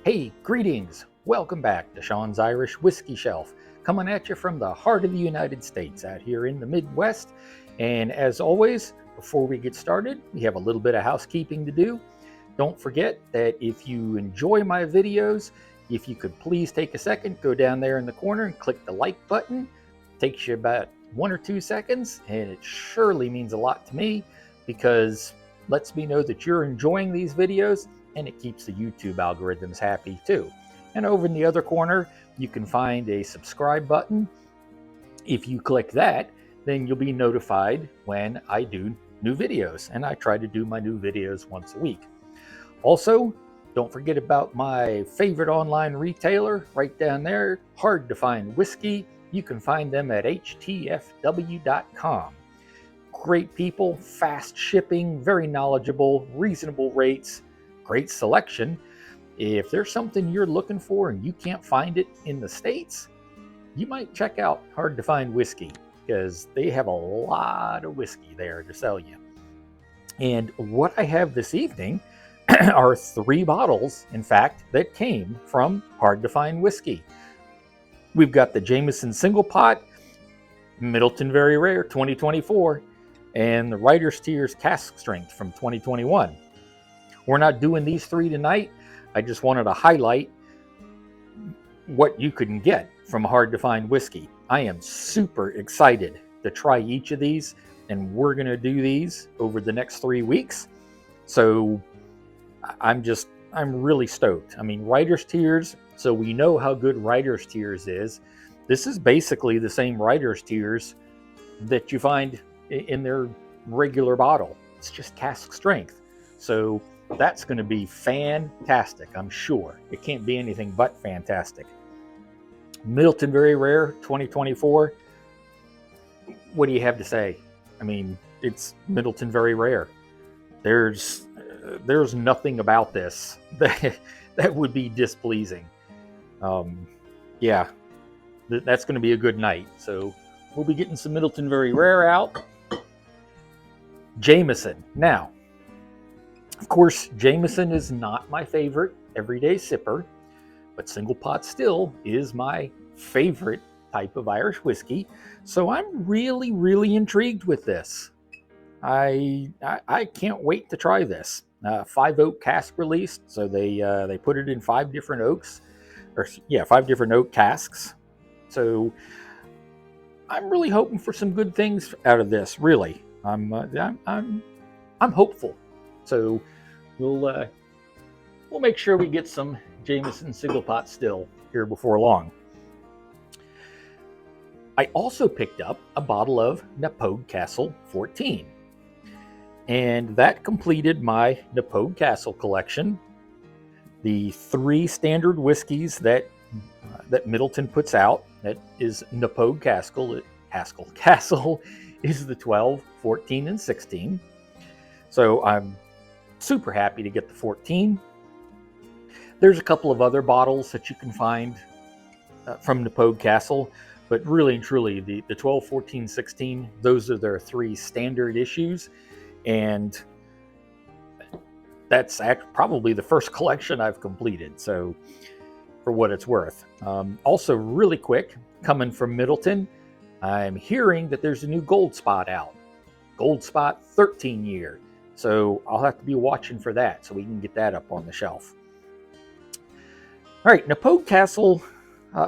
Hey, greetings! Welcome back to Sean's Irish Whiskey Shelf, coming at you from the heart of the United States out here in the Midwest. And as always, before we get started, we have a little bit of housekeeping to do. Don't forget that if you enjoy my videos, if you could please take a second, go down there in the corner and click the like button. It takes you about 1 or 2 seconds, and it surely means a lot to me because lets me know that you're enjoying these videos, and it keeps the YouTube algorithms happy too. And over in the other corner, you can find a subscribe button. If you click that, then you'll be notified when I do new videos, and I try to do my new videos once a week. Also, don't forget about my favorite online retailer right down there, Hard to Find Whiskey. You can find them at htfw.com. Great people, fast shipping, very knowledgeable, reasonable rates, great selection. If there's something you're looking for and you can't find it in the States, you might check out Hard to Find Whiskey because they have a lot of whiskey there to sell you. And what I have this evening are 3 bottles, in fact, that came from Hard to Find Whiskey. We've got the Jameson Single Pot, Midleton Very Rare 2024, and the Writer's Tears Cask Strength from 2021. We're not doing these 3 tonight. I just wanted to highlight what you can get from Hard to Find Whiskey. I am super excited to try each of these, and we're going to do these over the next 3 weeks. So I'm really stoked. I mean, Writer's Tears, so we know how good Writer's Tears is. This is basically the same Writer's Tears that you find in their regular bottle. It's just cask strength. So that's going to be fantastic, I'm sure. It can't be anything but fantastic. Midleton Very Rare 2024. What do you have to say? I mean, it's Midleton Very Rare. There's nothing about this that would be displeasing. Yeah, that's going to be a good night. So we'll be getting some Midleton Very Rare out. Jameson. Now, of course, Jameson is not my favorite everyday sipper, but Single Pot still is my favorite type of Irish whiskey. So I'm really, really intrigued with this. I can't wait to try this. 5 oak cask released, so they put it in 5 different oaks, 5 different oak casks. So I'm really hoping for some good things out of this. Really, I'm hopeful. So we'll make sure we get some Jameson Single Pot still here before long. I also picked up a bottle of Knappogue Castle 14. And that completed my Knappogue Castle collection. The 3 standard whiskeys that Midleton puts out, that is Knappogue Castle. Castle is the 12, 14, and 16. So I'm super happy to get the 14. There's a couple of other bottles that you can find from Knappogue Castle, but really and truly, the 12, 14, 16, those are their 3 standard issues. And that's probably the first collection I've completed, so for what it's worth. Also, really quick, coming from Midleton, I'm hearing that there's a new Gold Spot out. Gold Spot 13 year. So I'll have to be watching for that so we can get that up on the shelf. All right, Knappogue Castle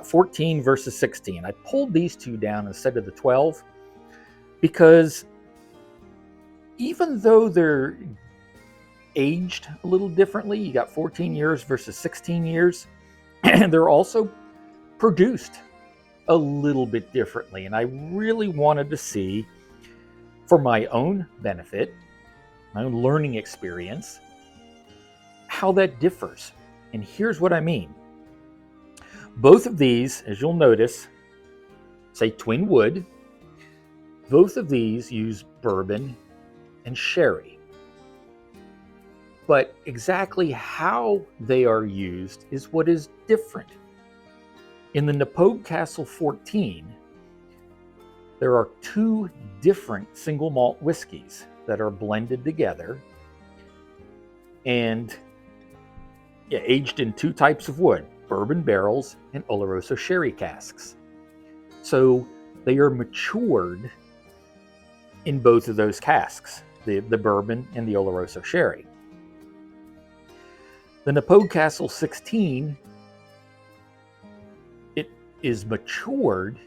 14 versus 16. I pulled these 2 down instead of the 12 because even though they're aged a little differently, you got 14 years versus 16 years, and they're also produced a little bit differently. And I really wanted to see, for my own benefit, my own learning experience, how that differs. And here's what I mean. Both of these, as you'll notice, say twin wood. Both of these use bourbon and sherry. But exactly how they are used is what is different. In the Knappogue Castle 14, there are 2 different single malt whiskeys that are blended together. And aged in two types of wood, bourbon barrels and Oloroso sherry casks. So they are matured in both of those casks, the bourbon and the Oloroso sherry. The Knappogue Castle 16, it is matured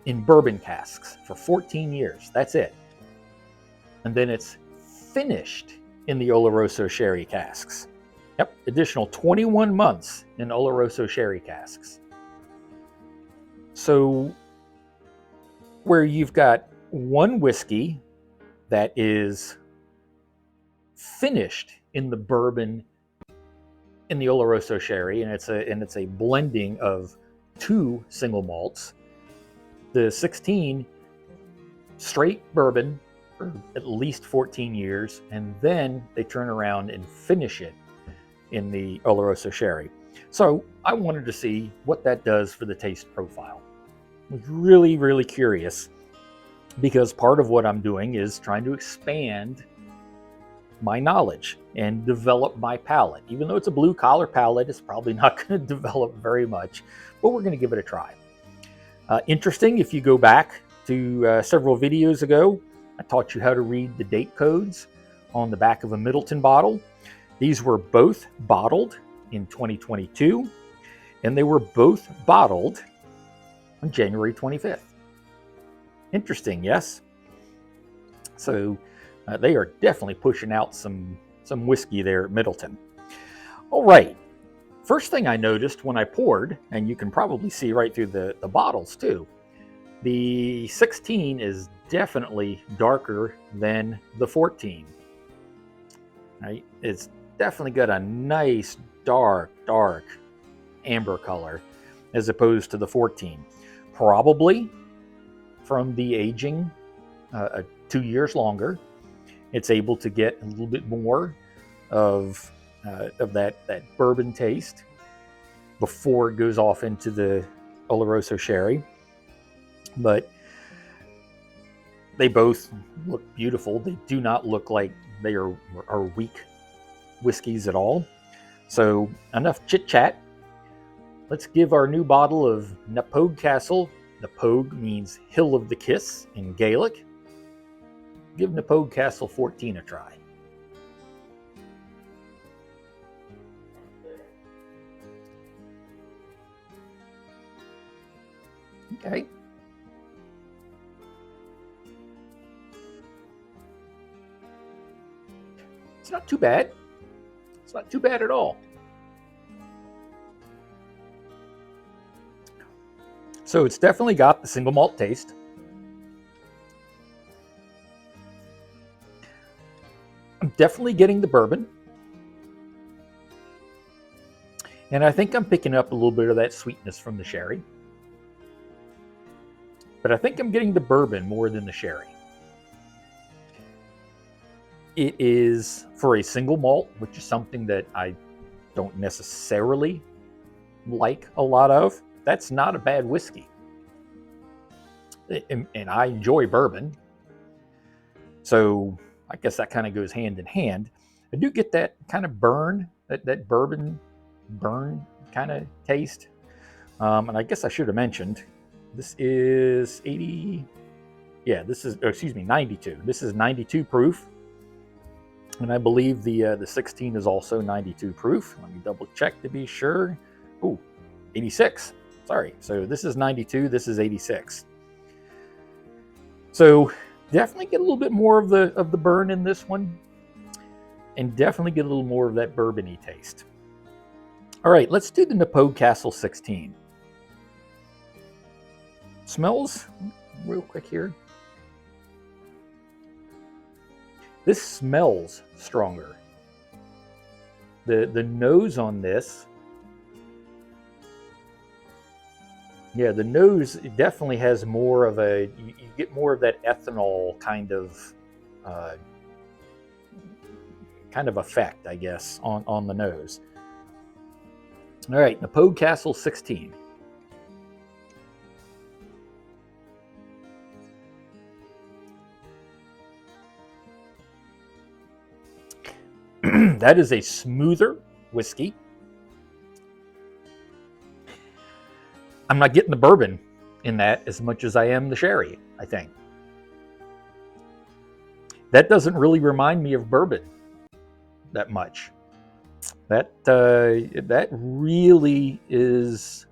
in bourbon casks for 14 years. That's it. And then it's finished in the Oloroso sherry casks. Yep, additional 21 months in Oloroso sherry casks. So where you've got one whiskey that is finished in the bourbon in the Oloroso sherry, and it's a blending of two single malts. The 16 straight bourbon for at least 14 years, and then they turn around and finish it in the Oloroso sherry. So I wanted to see what that does for the taste profile. I was really, really curious, because part of what I'm doing is trying to expand my knowledge and develop my palate. Even though it's a blue collar palate, it's probably not going to develop very much, but we're going to give it a try. Interesting, if you go back to several videos ago, I taught you how to read the date codes on the back of a Midleton bottle. These were both bottled in 2022, and they were both bottled on January 25th. Interesting, yes? So they are definitely pushing out some whiskey there at Midleton. All right. First thing I noticed when I poured, and you can probably see right through the bottles too, the 16 is definitely darker than the 14. Right? It's definitely got a nice dark amber color as opposed to the 14. Probably from the aging 2 years longer, it's able to get a little bit more of that bourbon taste before it goes off into the Oloroso sherry. But they both look beautiful. They do not look like they are weak whiskeys at all. So enough chit chat. Let's give our new bottle of Knappogue Castle. Knappogue means Hill of the Kiss in Gaelic. Give Knappogue Castle 14 a try. Okay. It's not too bad. It's not too bad at all. So it's definitely got the single malt taste. I'm definitely getting the bourbon. And I think I'm picking up a little bit of that sweetness from the sherry. But I think I'm getting the bourbon more than the sherry. It is for a single malt, which is something that I don't necessarily like a lot of. That's not a bad whiskey. And I enjoy bourbon. So I guess that kind of goes hand in hand. I do get that kind of burn, that bourbon burn kind of taste. And I guess I should have mentioned, this is 80, yeah, this is, excuse me, 92. This is 92 proof. And I believe the 16 is also 92 proof. Let me double check to be sure. Ooh, 86. Sorry. So this is 92. This is 86. So definitely get a little bit more of the burn in this one, and definitely get a little more of that bourbony taste. All right, let's do the Knappogue Castle 16. Smells real quick here. This smells stronger. The nose on this, yeah, the nose definitely has more of a, you get more of that ethanol kind of effect, I guess, on the nose. All right, Knappogue Castle 16. That is a smoother whiskey. I'm not getting the bourbon in that as much as I am the sherry, I think. That doesn't really remind me of bourbon that much. That really is.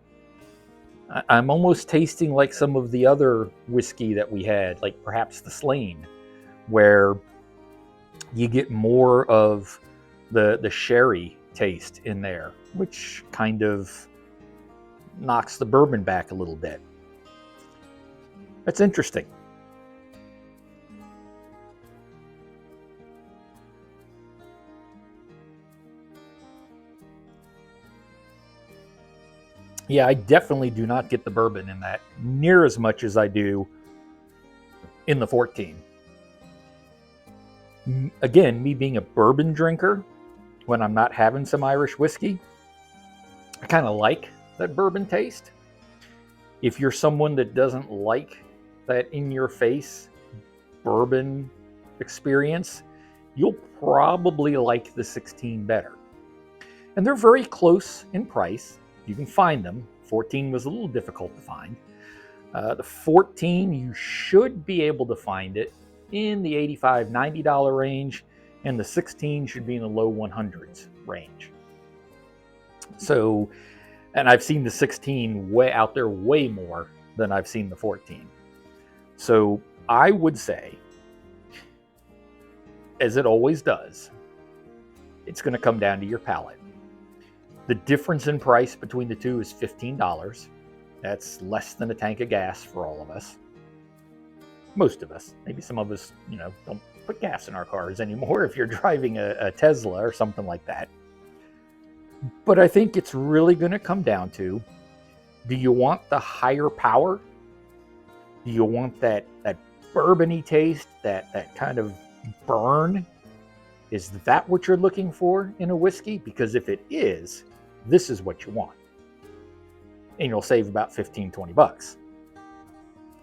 I'm almost tasting like some of the other whiskey that we had, like perhaps the Slane, where you get more of the sherry taste in there, which kind of knocks the bourbon back a little bit. That's interesting. Yeah, I definitely do not get the bourbon in that near as much as I do in the 14. Again, me being a bourbon drinker, when I'm not having some Irish whiskey, I kind of like that bourbon taste. If you're someone that doesn't like that in-your-face bourbon experience, you'll probably like the 16 better. And they're very close in price. You can find them. 14 was a little difficult to find. The 14, you should be able to find it in the $85, $90 range, and the 16 should be in the low 100s range. So, and I've seen the 16 way out there way more than I've seen the 14. So I would say, as it always does, it's going to come down to your palate. The difference in price between the two is $15. That's less than a tank of gas for all of us. Most of us. Maybe some of us, don't put gas in our cars anymore if you're driving a Tesla or something like that. But I think it's really going to come down to, do you want the higher power? Do you want that bourbony taste, that kind of burn? Is that what you're looking for in a whiskey? Because if it is, this is what you want. And you'll save about 15, 20 bucks.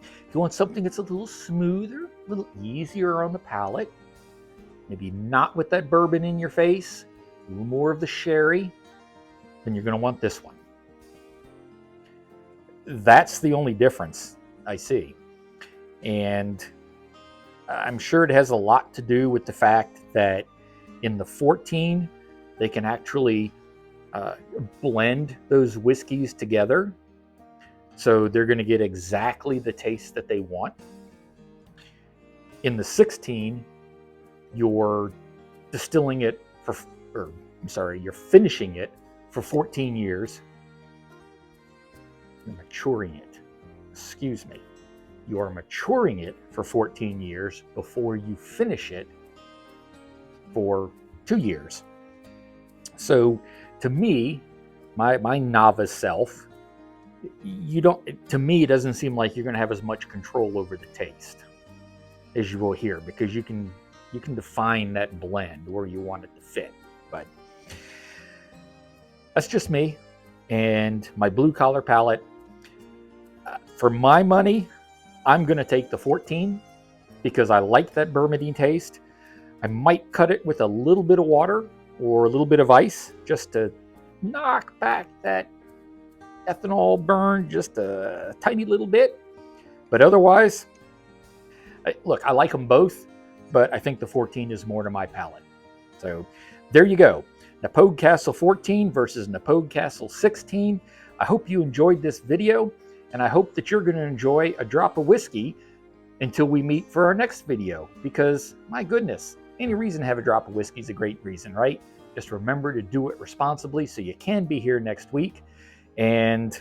If you want something that's a little smoother, a little easier on the palate, maybe not with that bourbon in your face, a little more of the sherry, then you're going to want this one. That's the only difference I see. And I'm sure it has a lot to do with the fact that in the 14, they can actually blend those whiskeys together. So they're going to get exactly the taste that they want. In the 16, you're distilling it you're finishing it for 14 years. You're maturing it. Excuse me. You are maturing it for 14 years before you finish it for 2 years. So to me, my novice self, to me, it doesn't seem like you're going to have as much control over the taste as you will here, because you can define that blend where you want it to fit. But that's just me and my blue collar palate. For my money, I'm going to take the 14 because I like that bourbony taste. I might cut it with a little bit of water or a little bit of ice just to knock back that ethanol burn just a tiny little bit. But otherwise, look, I like them both, but I think the 14 is more to my palate. So there you go. Knappogue Castle 14 versus Knappogue Castle 16. I hope you enjoyed this video, and I hope that you're going to enjoy a drop of whiskey until we meet for our next video, because my goodness, any reason to have a drop of whiskey is a great reason, right? Just remember to do it responsibly so you can be here next week. And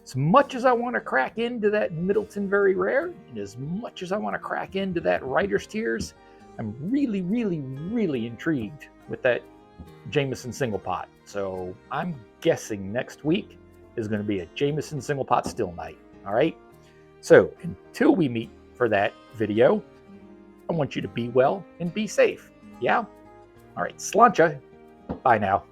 as much as I want to crack into that Midleton Very Rare, and as much as I want to crack into that Writer's Tears, I'm really, really, really intrigued with that Jameson Single Pot. So I'm guessing next week is going to be a Jameson Single Pot Still Night. All right. So until we meet for that video, I want you to be well and be safe. Yeah. All right. Sláinte. Bye now.